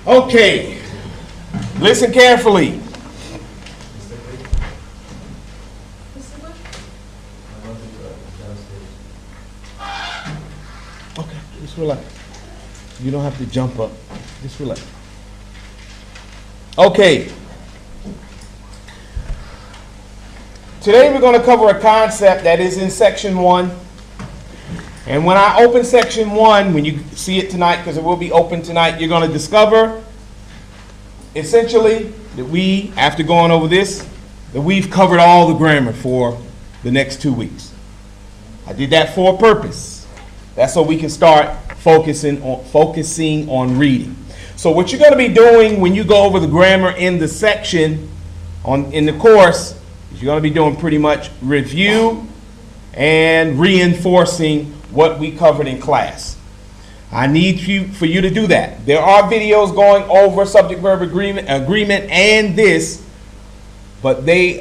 Okay, listen carefully. Okay, just relax. You don't have to jump up. Just relax. Okay. Today we're going to cover a concept that is in section 1. And when I open section 1, when you see it tonight, because it will be open tonight, you're going to discover essentially that we, after going over this, that we've covered all the grammar for the next 2 weeks. I did that for a purpose. That's so we can start focusing on reading. So what you're going to be doing when you go over the grammar in the section in the course is you're going to be doing pretty much review and reinforcing what we covered in class. I need for you to do that. There are videos going over subject-verb agreement and this, but I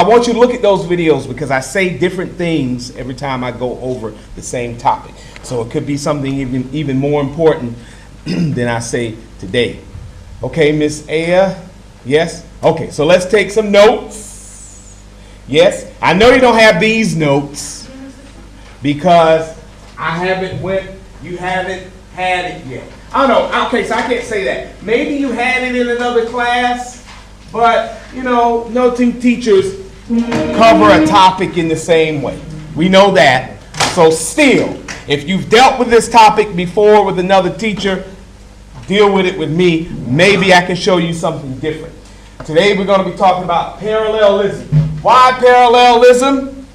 want you to look at those videos because I say different things every time I go over the same topic. So it could be something even more important than I say today. Okay, Miss Aya? Yes? Okay, so let's take some notes. Yes? I know you don't have these notes because you haven't had it yet. I don't know. Okay, so I can't say that. Maybe you had it in another class, but, no two teachers cover a topic in the same way. We know that. So still, if you've dealt with this topic before with another teacher, deal with it with me. Maybe I can show you something different. Today we're going to be talking about parallelism. Why parallelism?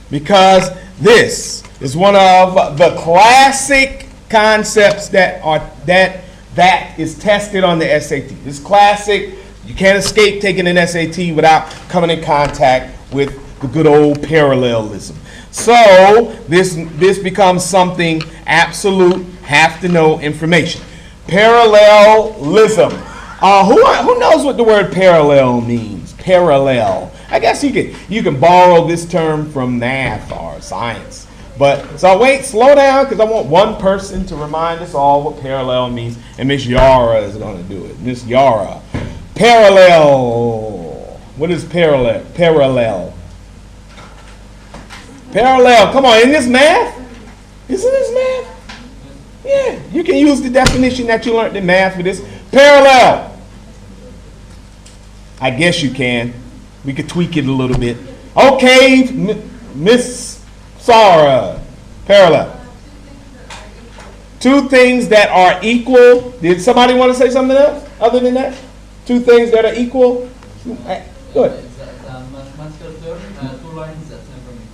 Because this is one of the classic concepts that is tested on the SAT. It's classic. You can't escape taking an SAT without coming in contact with the good old parallelism. So this becomes something absolute, have to know information. Parallelism. Who knows what the word parallel means? Parallel. I guess you can borrow this term from math or science. But so wait, slow down, because I want one person to remind us all what parallel means, and Miss Yara is going to do it. Miss Yara. Parallel. What is parallel? Parallel. Parallel. Come on, isn't this math? Isn't this math? Yeah, you can use the definition that you learned in math for this. Parallel. I guess you can. We could tweak it a little bit. Okay, Miss Sarah. Parallel. Two things that are equal. Did somebody want to say something else other than that? Two things that are equal. Go ahead. Two lines that never meet.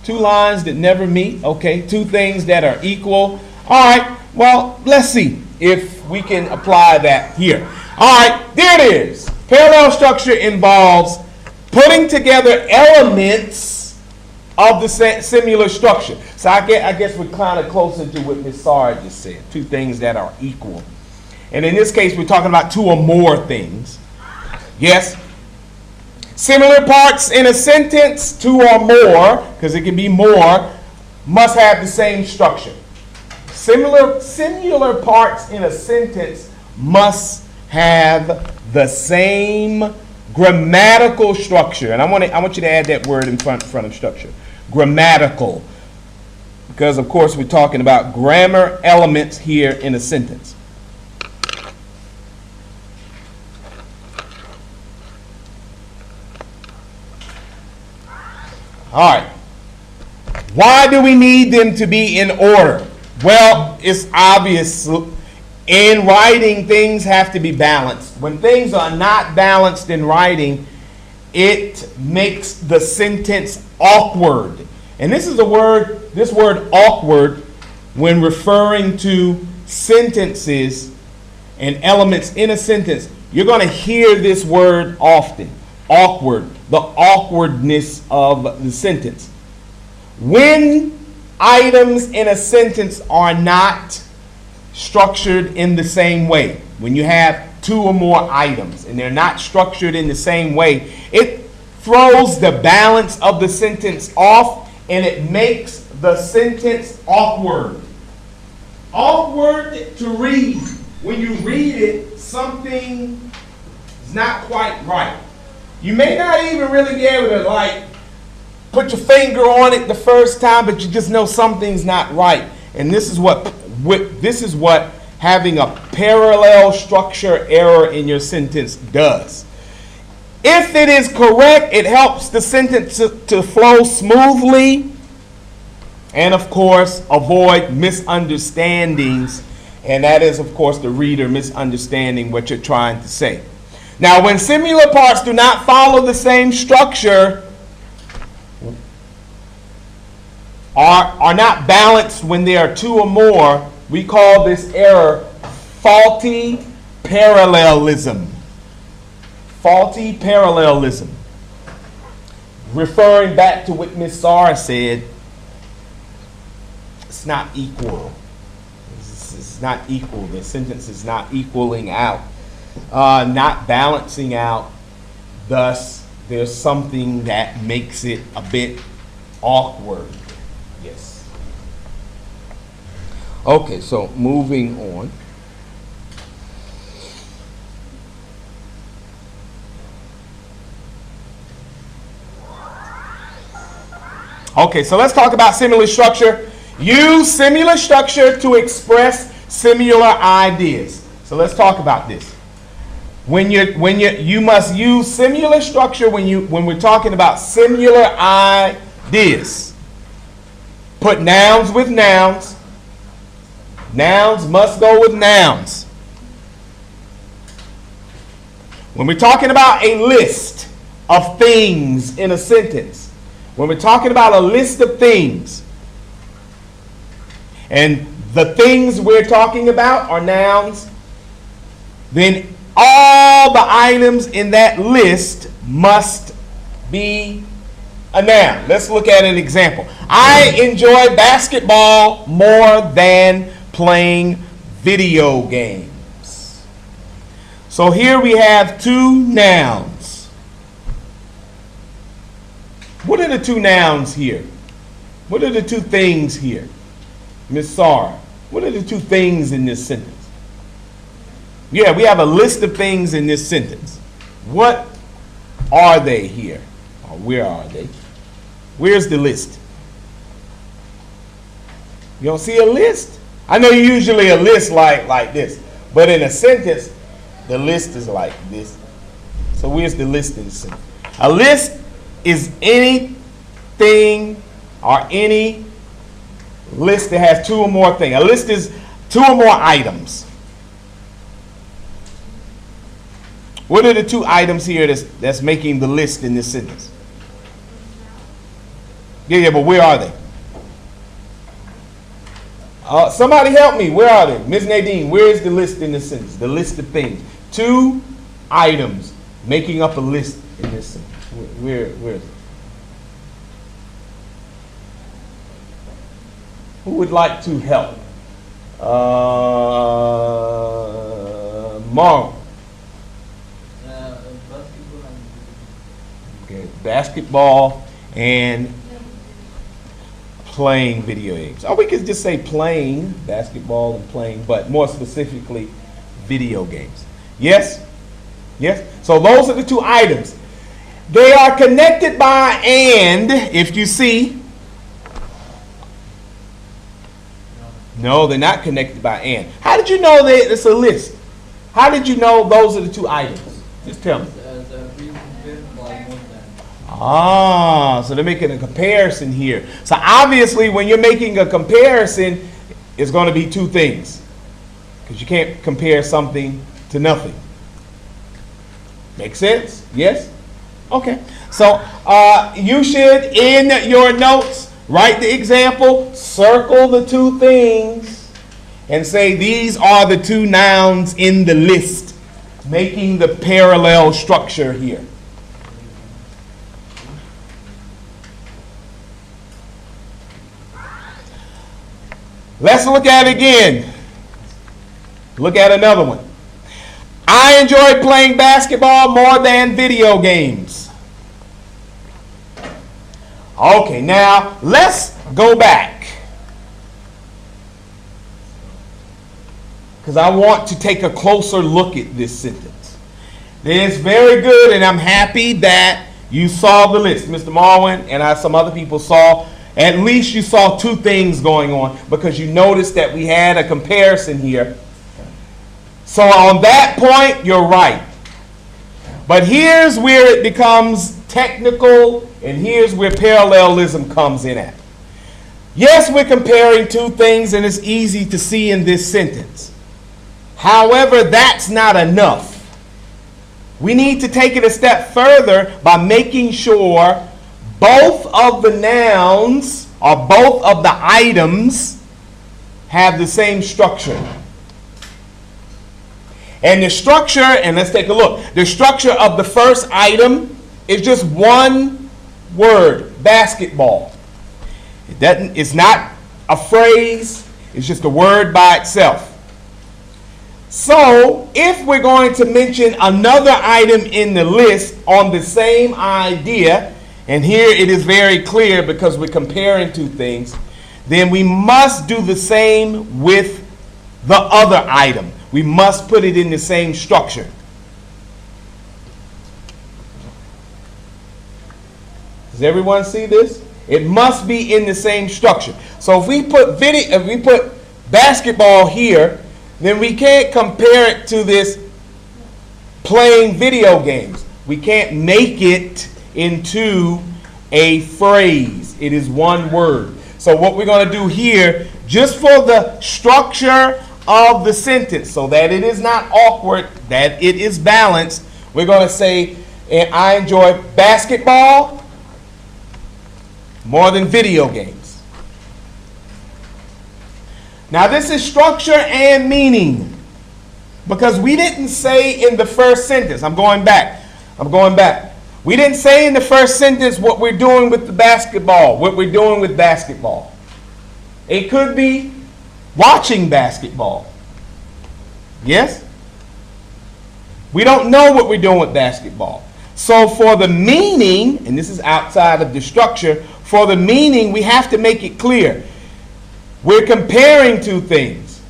Two lines that never meet. Okay. Two things that are equal. All right. Well, let's see if we can apply that here. All right. There it is. Parallel structure involves putting together elements of the similar structure. So I guess we're kind of closer to what Ms. Sarah just said. Two things that are equal. And in this case, we're talking about two or more things. Yes? Similar parts in a sentence, two or more, because it can be more, must have the same structure. Similar parts in a sentence must have the same grammatical structure. And I want you to add that word in front of structure. Grammatical. Because, of course, we're talking about grammar elements here in a sentence. All right. Why do we need them to be in order? Well, it's obvious. In writing, things have to be balanced. When things are not balanced in writing, it makes the sentence awkward. And this word awkward, when referring to sentences and elements in a sentence, you're going to hear this word often. Awkward. The awkwardness of the sentence. When items in a sentence are not structured in the same way, when you have two or more items and they're not structured in the same way, it throws the balance of the sentence off and it makes the sentence awkward. Awkward to read. when you read it, something is not quite right. You may not even really be able to like put your finger on it the first time, but you just know something's not right. And this is what having a parallel structure error in your sentence does. If it is correct, it helps the sentence to flow smoothly and, of course, avoid misunderstandings. And that is, of course, the reader misunderstanding what you're trying to say. Now, when similar parts do not follow the same structure, are not balanced when there are two or more, we call this error faulty parallelism. Faulty parallelism. Referring back to what Ms. Sarr said, it's not equal. It's not equal. The sentence is not equaling out, not balancing out. Thus, there's something that makes it a bit awkward. Yes. Okay, so moving on. Okay, so let's talk about similar structure. Use similar structure to express similar ideas. So let's talk about this. You must use similar structure when we're talking about similar ideas. Put nouns with nouns. Nouns must go with nouns. When we're talking about a list of things in a sentence, when we're talking about a list of things, and the things we're talking about are nouns, then all the items in that list must be a noun. Let's look at an example. I enjoy basketball more than playing video games. So here we have two nouns. What are the two nouns here? What are the two things here? Ms. Sarr, what are the two things in this sentence? Yeah, we have a list of things in this sentence. What are they here? Or where are they? Where's the list? You don't see a list? I know usually a list like this, but in a sentence, the list is like this. So where's the list in the sentence? A list is anything or any list that has two or more things. A list is two or more items. What are the two items here that's making the list in this sentence? Yeah, but where are they? Somebody help me. Where are they? Ms. Nadine, where is the list in this sentence? The list of things. Two items making up a list in this sentence. Where is it? Who would like to help? Mark. Okay, basketball and playing video games. Or we could just say playing basketball and playing, but more specifically, video games. Yes? Yes? So those are the two items. They are connected by and, if you see. No, they're not connected by and. How did you know that it's a list? How did you know those are the two items? Just tell me. So they're making a comparison here. So obviously when you're making a comparison, it's going to be two things. Because you can't compare something to nothing. Make sense? Yes? Okay. So you should, in your notes, write the example, circle the two things, and say these are the two nouns in the list, making the parallel structure here. Let's look at it again. Look at another one. I enjoy playing basketball more than video games. Okay, now let's go back. because I want to take a closer look at this sentence. It's very good, and I'm happy that you saw the list. Mr. Marwin and some other people saw, at least you saw two things going on, because you noticed that we had a comparison here. So on that point, you're right. But here's where it becomes technical, and here's where parallelism comes in at. Yes, we're comparing two things, and it's easy to see in this sentence. However, that's not enough. We need to take it a step further by making sure both of the nouns or both of the items have the same structure. And the structure, and let's take a look. The structure of the first item is just one word, basketball. It's not a phrase, it's just a word by itself. So, if we're going to mention another item in the list on the same idea, and here it is very clear because we're comparing two things, then we must do the same with the other item. We must put it in the same structure. Does everyone see this? It must be in the same structure. So if we put basketball here, then we can't compare it to this playing video games. We can't make it into a phrase. It is one word. So what we're going to do here, just for the structure of the sentence, so that it is not awkward, that it is balanced, we're going to say, and I enjoy basketball more than video games. Now this is structure and meaning, because we didn't say in the first sentence, I'm going back. We didn't say in the first sentence what we're doing with the basketball, what we're doing with basketball. It could be watching basketball. Yes? We don't know what we're doing with basketball. So for the meaning, and this is outside of the structure, for the meaning we have to make it clear. We're comparing two things.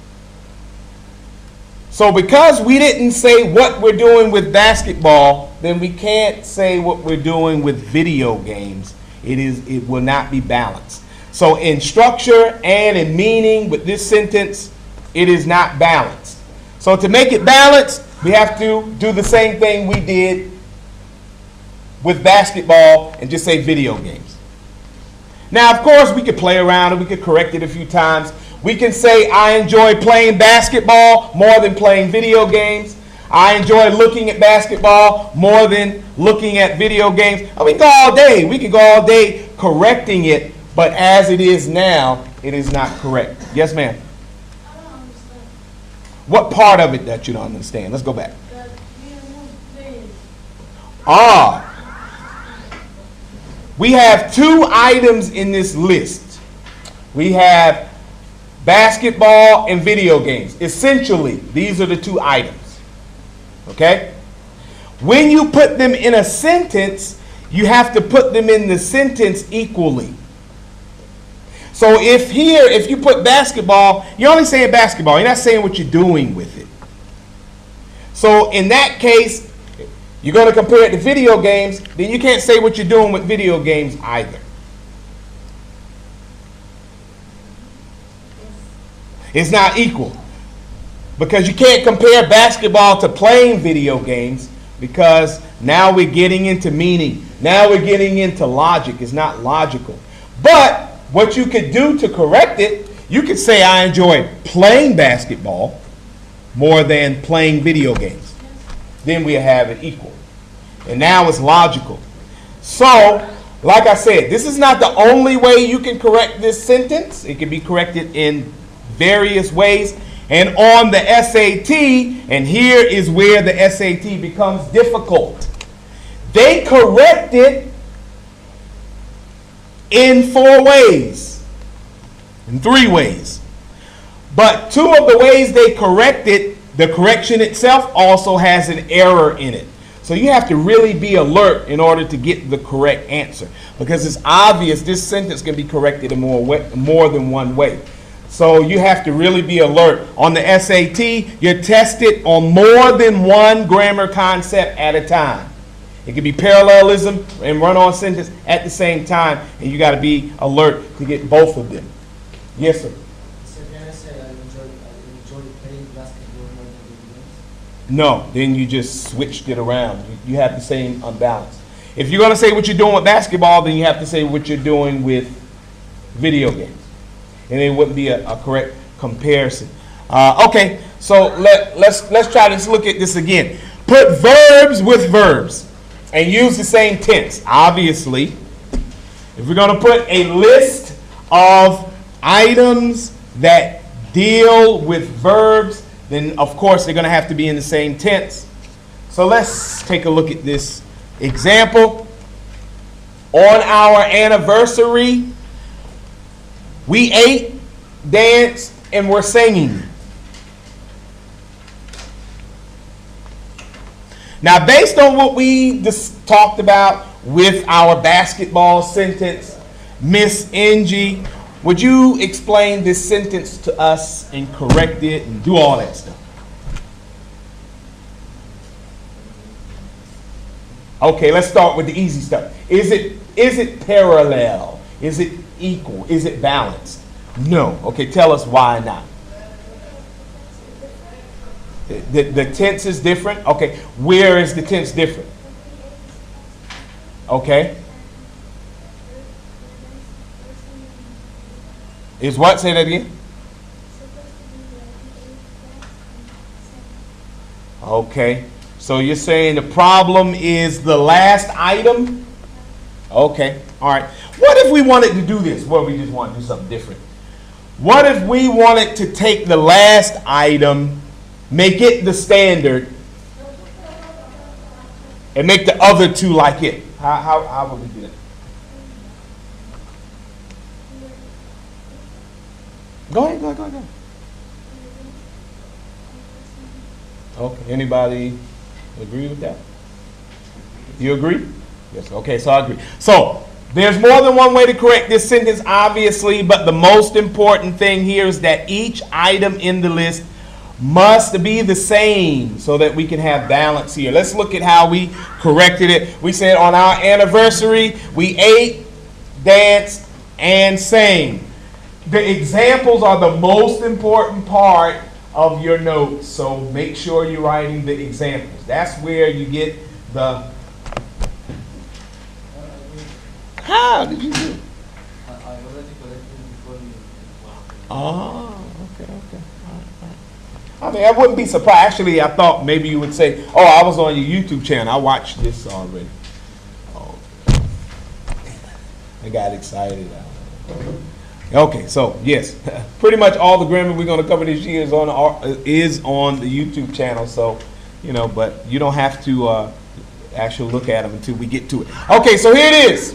So because we didn't say what we're doing with basketball, then we can't say what we're doing with video games. It will not be balanced. So in structure and in meaning with this sentence, it is not balanced. So to make it balanced, we have to do the same thing we did with basketball and just say video games. Now, of course, we could play around and we could correct it a few times. We can say, I enjoy playing basketball more than playing video games. I enjoy looking at basketball more than looking at video games. I mean, go all day. We could go all day correcting it, but as it is now, it is not correct. Yes, ma'am? I don't understand. What part of it that you don't understand? Let's go back. That We have two items in this list. We have basketball and video games. Essentially, these are the two items. Okay? When you put them in a sentence, you have to put them in the sentence equally. So if you put basketball, you're only saying basketball. You're not saying what you're doing with it. So in that case, you're going to compare it to video games, then you can't say what you're doing with video games either. It's not equal. Because you can't compare basketball to playing video games, because now we're getting into meaning. Now we're getting into logic. It's not logical. But what you could do to correct it, you could say I enjoy playing basketball more than playing video games. Then we have it equal. And now it's logical. So, like I said, this is not the only way you can correct this sentence. It can be corrected in various ways. And on the SAT, and here is where the SAT becomes difficult, they correct it in 4 ways, in 3 ways. But 2 of the ways they correct it, the correction itself also has an error in it. So you have to really be alert in order to get the correct answer, because it's obvious this sentence can be corrected in more than one way. So you have to really be alert. On the SAT, you're tested on more than one grammar concept at a time. It could be parallelism and run-on sentence at the same time, and you got to be alert to get both of them. Yes, sir. So can I say I enjoy playing basketball more than the games? No, then you just switched it around. You have the same unbalance. If you're going to say what you're doing with basketball, then you have to say what you're doing with video games. And it wouldn't be a correct comparison. Okay, so let's try to look at this again. Put verbs with verbs and use the same tense. Obviously, if we're going to put a list of items that deal with verbs, then of course they're going to have to be in the same tense. So let's take a look at this example. On our anniversary, we ate, danced, and were singing. Now, based on what we just talked about with our basketball sentence, Miss Angie, would you explain this sentence to us and correct it and do all that stuff? Okay, let's start with the easy stuff. Is it parallel? Is it equal? Is it balanced? No. Okay, tell us why not. The tense is different? Okay, where is the tense different? Okay. Is what? Say that again. Okay. So you're saying the problem is the last item? Okay. All right. What if we wanted to do this? What if we just want to do something different? What if we wanted to take the last item, make it the standard, and make the other two like it? How would we do that? Go ahead. Okay. Anybody agree with that? You agree? Yes. Okay, so I agree. So there's more than one way to correct this sentence, obviously, but the most important thing here is that each item in the list must be the same so that we can have balance here. Let's look at how we corrected it. We said on our anniversary, we ate, danced, and sang. The examples are the most important part of your notes, so make sure you're writing the examples. That's where you get the... How did you do it? I already corrected before you. Oh, okay. All right. I mean, I wouldn't be surprised. Actually, I thought maybe you would say, oh, I was on your YouTube channel. I watched this already. Oh, I got excited. Okay, so yes, pretty much all the grammar we're going to cover this year is on the YouTube channel. So, but you don't have to actually look at them until we get to it. Okay, so here it is.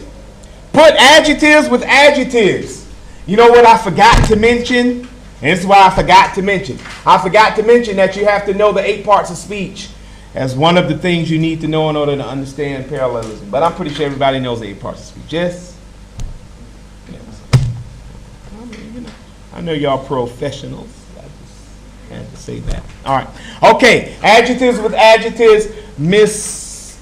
Put adjectives with adjectives. You know what I forgot to mention? And this is why I forgot to mention. I forgot to mention that you have to know the 8 parts of speech as one of the things you need to know in order to understand parallelism. But I'm pretty sure everybody knows the 8 parts of speech. Yes? I know y'all professionals. I just had to say that. All right. Okay. Adjectives with adjectives. Mr.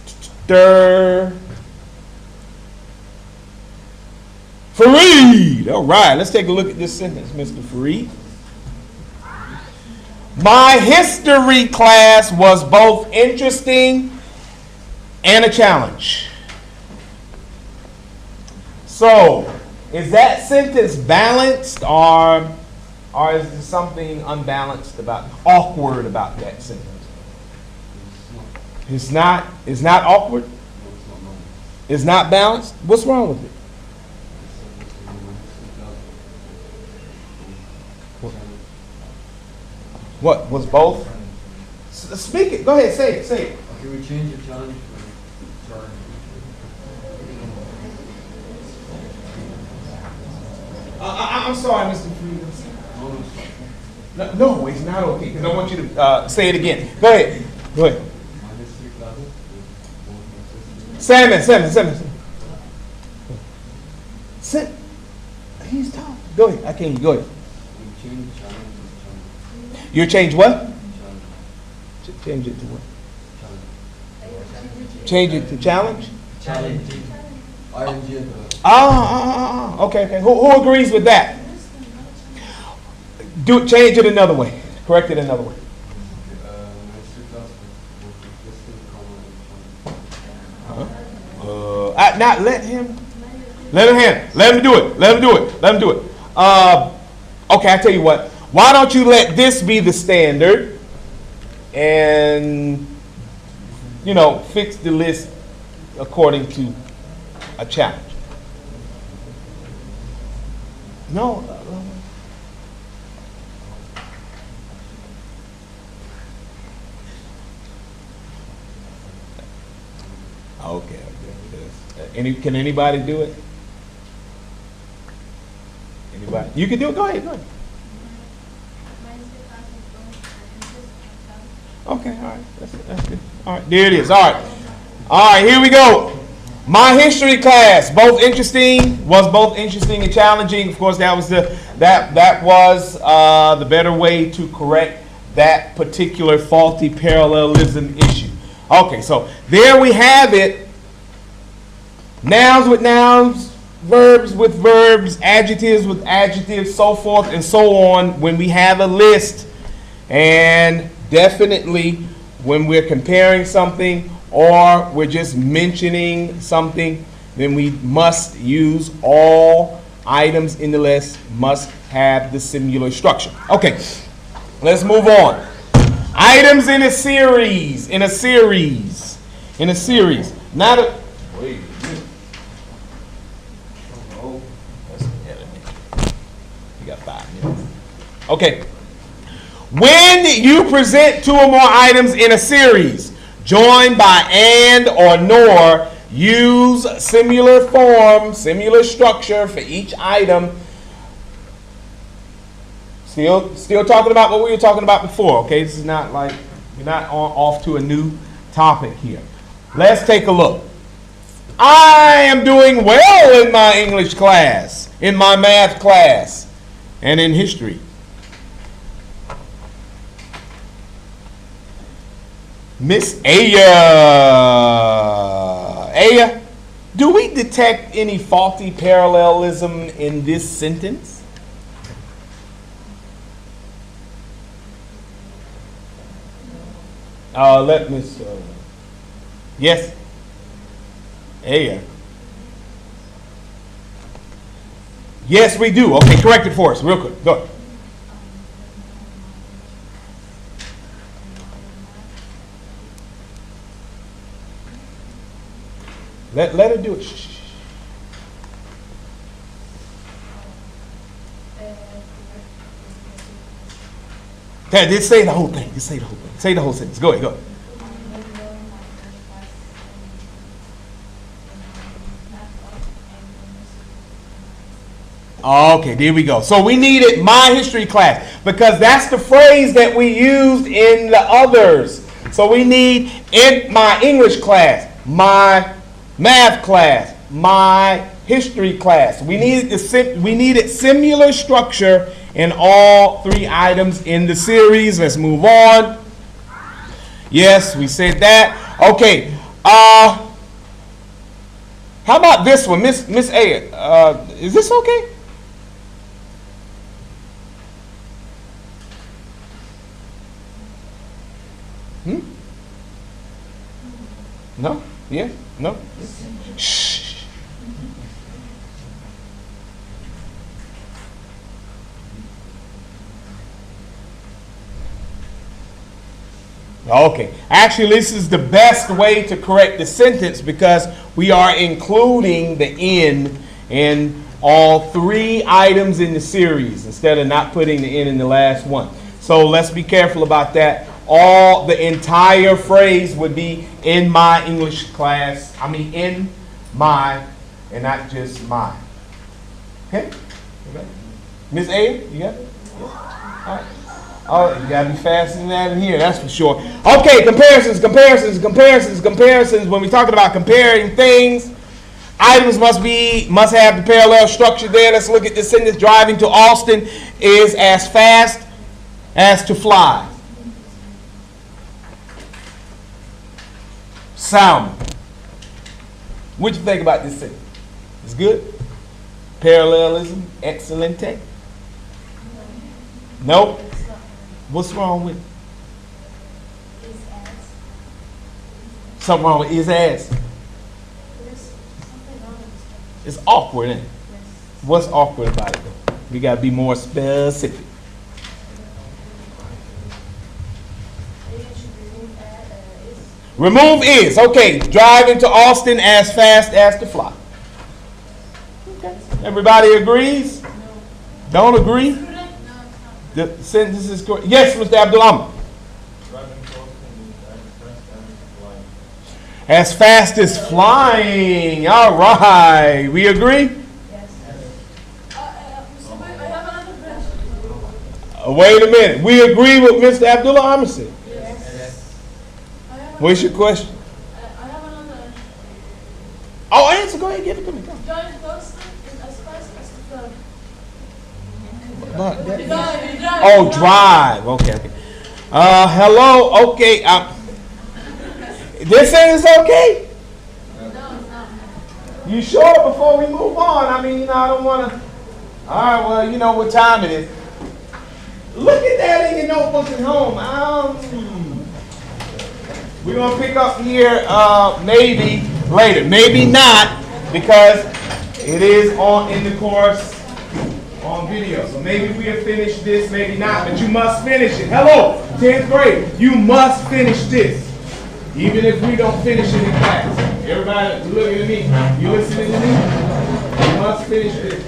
Fareed. All right. Let's take a look at this sentence, Mr. Fareed. My history class was both interesting and a challenge. So, is that sentence balanced, or is there something unbalanced awkward about that sentence? It's not awkward? It's not balanced? What's wrong with it? What was both? Speak it. Go ahead. Say it. Okay, we change the challenge for challenge. I'm sorry, Mr. Freedom. No, it's not okay, because I want you to say it again. Go ahead. Salmon. He's talking. Go ahead. I can't. Go ahead. You change what? Change it to what? Change it to challenge? Challenging. Okay. Who agrees with that? Change it another way. Correct it another way. Not let him. Let him do it. Okay, I tell you what. Why don't you let this be the standard, and fix the list according to a challenge. No. Okay. Can anybody do it? Anybody? You can do it. Go ahead. Okay, all right. That's good. All right, there it is. All right, here we go. My history class, both interesting and challenging. Of course, that was the better way to correct that particular faulty parallelism issue. Okay, so there we have it. Nouns with nouns, verbs with verbs, adjectives with adjectives, so forth and so on when we have a list. And definitely when we're comparing something or we're just mentioning something, then we must use all items in the list must have the similar structure. Okay, let's move on. Items in a series. Not a... Wait. You got 5 minutes. Okay. When you present 2 or more items in a series, joined by and or nor, use similar form, similar structure for each item. Still talking about what we were talking about before, okay? This is not like, we're not off to a new topic here. Let's take a look. I am doing well in my English class, in my math class, and in history. Miss Aya, do we detect any faulty parallelism in this sentence? Let Miss, yes, Aya. Yes, we do. Okay, correct it for us real quick. Go ahead. Let her do it. Shh. Just say the whole thing. Say the whole sentence. Go ahead. Okay, there we go. So we needed my history class because that's the phrase that we used in the others. So we need in my English class, my math class, my history class. We needed similar structure in all 3 items in the series. Let's move on. Yes, we said that. Okay. How about this one, Miss A? Is this okay? No? Yeah? No? Shh. Okay. Actually, this is the best way to correct the sentence because we are including the in all 3 items in the series instead of not putting the in the last one. So let's be careful about that. The entire phrase would be in my English class. I mean in my and not just my. Okay? Miss A, you got it? Yeah. All right. Oh, you gotta be faster than that in here, that's for sure. Okay, comparisons. When we're talking about comparing things, Items must have the parallel structure there. Let's look at this sentence. Driving to Austin is as fast as to fly. Sound. What you think about this sentence? It's good? Parallelism, excellente. Nope. What's wrong with it? Something wrong with is as. It's awkward, isn't it? What's awkward about it though? We gotta be more specific. Remove is. Okay. Driving to Austin as fast as to fly. Okay. Everybody agrees? Don't agree? The sentence is correct. Yes, Mr. Abdullah. As fast as flying. All right. We agree? Yes. I have another question. Wait a minute. We agree with Mr. Abdullah Ahmed said. Yes. What's your question? I have another. Oh, answer. Go ahead. Give it to me. Come. Drive to Boston is as fast as to fly. But that- Drive. Oh, drive. Okay. Hello. Okay. This is okay. No, it's not. You sure? Before we move on, I mean, I don't want to. All right. Well, you know what time it is. Look at that in your notebook at home. We're gonna pick up here maybe later, maybe not, because it is in the course on video. So maybe we'll finish this, maybe not, but you must finish it. Hello, 10th grade. You must finish this, even if we don't finish it in class. Everybody looking at me. You listening to me? You must finish this.